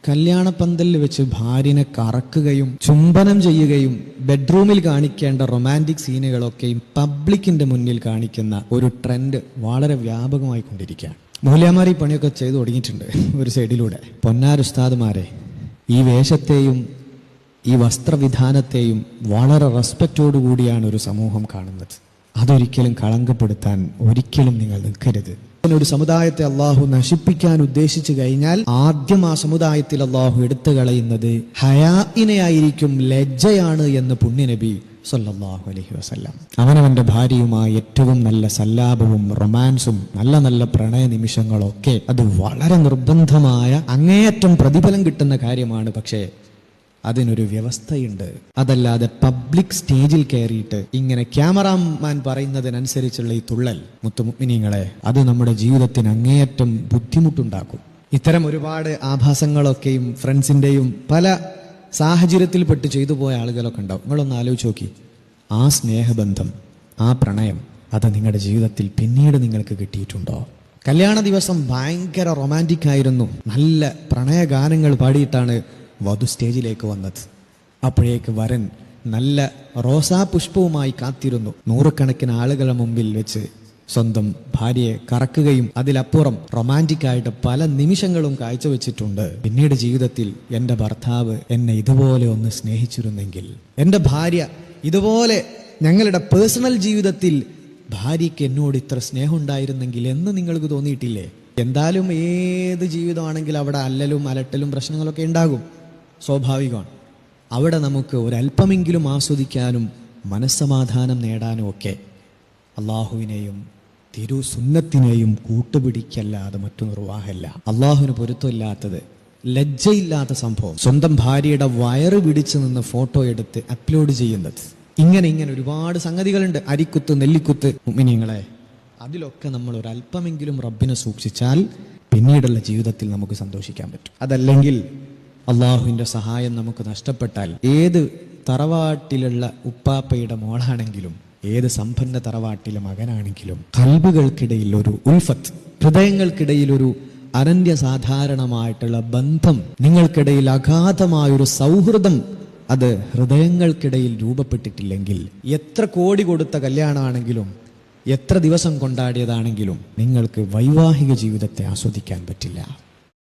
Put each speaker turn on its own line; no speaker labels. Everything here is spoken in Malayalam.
കല്യാണപ്പന്തലിൽ വെച്ച് ഭാര്യനെ കറക്കുകയും ചുംബനം ചെയ്യുകയും ബെഡ്റൂമിൽ കാണിക്കേണ്ട റൊമാൻറ്റിക് സീനുകളൊക്കെയും പബ്ലിക്കിന്റെ മുന്നിൽ കാണിക്കുന്ന ഒരു ട്രെൻഡ് വളരെ വ്യാപകമായി കൊണ്ടിരിക്കുകയാണ്. മൂല്യമാരി പണിയൊക്കെ ചെയ്തു തുടങ്ങിയിട്ടുണ്ട് ഒരു സൈഡിലൂടെ. പൊന്നാരുസ്താദുമാരെ, ഈ വേഷത്തെയും ഈ വസ്ത്രവിധാനത്തെയും വളരെ റെസ്പെക്റ്റോടുകൂടിയാണ് ഒരു സമൂഹം കാണുന്നത്. അതൊരിക്കലും കളങ്കപ്പെടുത്താൻ ഒരിക്കലും നിങ്ങൾ നിൽക്കരുത്. ഒരു സമുദായത്തെ അള്ളാഹു നശിപ്പിക്കാൻ ഉദ്ദേശിച്ചു കഴിഞ്ഞാൽ ആദ്യം ആ സമുദായത്തിൽ അള്ളാഹു എടുത്തു കളയുന്നത് ഹയാഇനെയായിരിക്കും, ലജ്ജയാണ് എന്ന് പുണ്യനബി സല്ലല്ലാഹു അലൈഹി വസല്ലം. അവനവന്റെ ഭാര്യയുമായി ഏറ്റവും നല്ല സല്ലാപവും റൊമാൻസും നല്ല നല്ല പ്രണയ നിമിഷങ്ങളൊക്കെ അത് വളരെ നിർബന്ധമായ അങ്ങേയറ്റം പ്രതിഫലം കിട്ടുന്ന കാര്യമാണ്. പക്ഷേ അതിനൊരു വ്യവസ്ഥയുണ്ട്. അതല്ലാതെ പബ്ലിക് സ്റ്റേജിൽ കയറിയിട്ട് ഇങ്ങനെ ക്യാമറാമാൻ പറയുന്നതിനനുസരിച്ചുള്ള ഈ തുള്ളൽ, മുത്തുമുഅ്മിനീങ്ങളെ, അത് നമ്മുടെ ജീവിതത്തിന് അങ്ങേയറ്റം ബുദ്ധിമുട്ടുണ്ടാക്കും. ഇത്തരം ഒരുപാട് ആഭാസങ്ങളൊക്കെയും ഫ്രണ്ട്സിന്റെയും പല സാഹചര്യത്തിൽപ്പെട്ട് ചെയ്തു പോയ ആളുകളൊക്കെ ഉണ്ടാവും. നിങ്ങളൊന്ന് ആലോചിച്ച് നോക്കി, ആ സ്നേഹബന്ധം, ആ പ്രണയം, അത് നിങ്ങളുടെ ജീവിതത്തിൽ പിന്നീട് നിങ്ങൾക്ക് കിട്ടിയിട്ടുണ്ടോ? കല്യാണ ദിവസം ഭയങ്കര റൊമാൻറ്റിക് ആയിരുന്നു, നല്ല പ്രണയഗാനങ്ങൾ പാടിയിട്ടാണ് വധു സ്റ്റേജിലേക്ക് വന്നത്. അപ്പോഴേക്ക് വരൻ നല്ല റോസാ പുഷ്പവുമായി കാത്തിരുന്നു. നൂറുകണക്കിന് ആളുകളുടെ മുമ്പിൽ വെച്ച് സ്വന്തം ഭാര്യയെ കറക്കുകയും അതിലപ്പുറം റൊമാൻറ്റിക് ആയിട്ട് പല നിമിഷങ്ങളും കാഴ്ചവെച്ചിട്ടുണ്ട്. പിന്നീട് ജീവിതത്തിൽ എൻ്റെ ഭർത്താവ് എന്നെ ഇതുപോലെ ഒന്ന് സ്നേഹിച്ചിരുന്നെങ്കിൽ, എൻ്റെ ഭാര്യ ഇതുപോലെ ഞങ്ങളുടെ പേഴ്സണൽ ജീവിതത്തിൽ ഭാര്യയ്ക്ക് എന്നോട് ഇത്ര സ്നേഹം ഉണ്ടായിരുന്നെങ്കിൽ എന്ന് നിങ്ങൾക്ക് തോന്നിയിട്ടില്ലേ? എന്തായാലും ഏത് ജീവിതമാണെങ്കിൽ അവിടെ അല്ലലും അലട്ടലും പ്രശ്നങ്ങളൊക്കെ ഉണ്ടാകും, സ്വാഭാവികമാണ്. അവിടെ നമുക്ക് ഒരല്പമെങ്കിലും ആസ്വദിക്കാനും മനസ്സമാധാനം നേടാനും ഒക്കെ അള്ളാഹുവിനെയും തിരുസുന്നത്തിനെയും കൂട്ടുപിടിക്കല്ലാതെ മറ്റു നിർവാഹമല്ല. അള്ളാഹുവിന് പൊരുത്തമില്ലാത്തത്, ലജ്ജയില്ലാത്ത സംഭവം, സ്വന്തം ഭാര്യയുടെ വയറ് പിടിച്ചു നിന്ന് ഫോട്ടോ എടുത്ത് അപ്ലോഡ് ചെയ്യുന്നത്, ഇങ്ങനെ ഒരുപാട് സംഗതികളുണ്ട്. അരിക്കുത്ത്, നെല്ലിക്കുത്ത്. മുഅ്മിനീങ്ങളെ, അതിലൊക്കെ നമ്മൾ ഒരല്പമെങ്കിലും റബ്ബിനെ സൂക്ഷിച്ചാൽ പിന്നീടുള്ള ജീവിതത്തിൽ നമുക്ക് സന്തോഷിക്കാൻ പറ്റും. അതല്ലെങ്കിൽ അള്ളാഹുവിൻ്റെ സഹായം നമുക്ക് നഷ്ടപ്പെട്ടാൽ, ഏത് തറവാട്ടിലുള്ള ഉപ്പാപ്പയുടെ മോളാണെങ്കിലും, ഏത് സമ്പന്ന തറവാട്ടിലെ മകനാണെങ്കിലും, ഖൽബുകൾക്കിടയിൽ ഒരു ഉൽഫത്ത്, ഹൃദയങ്ങൾക്കിടയിൽ ഒരു അനന്യസാധാരണമായിട്ടുള്ള ബന്ധം, നിങ്ങൾക്കിടയിൽ അഗാധമായൊരു സൗഹൃദം അത് ഹൃദയങ്ങൾക്കിടയിൽ രൂപപ്പെട്ടിട്ടില്ലെങ്കിൽ, എത്ര കോടി കൊടുത്ത കല്യാണമാണെങ്കിലും, എത്ര ദിവസം കൊണ്ടാടിയതാണെങ്കിലും നിങ്ങൾക്ക് വൈവാഹിക ജീവിതത്തെ ആസ്വദിക്കാൻ പറ്റില്ല.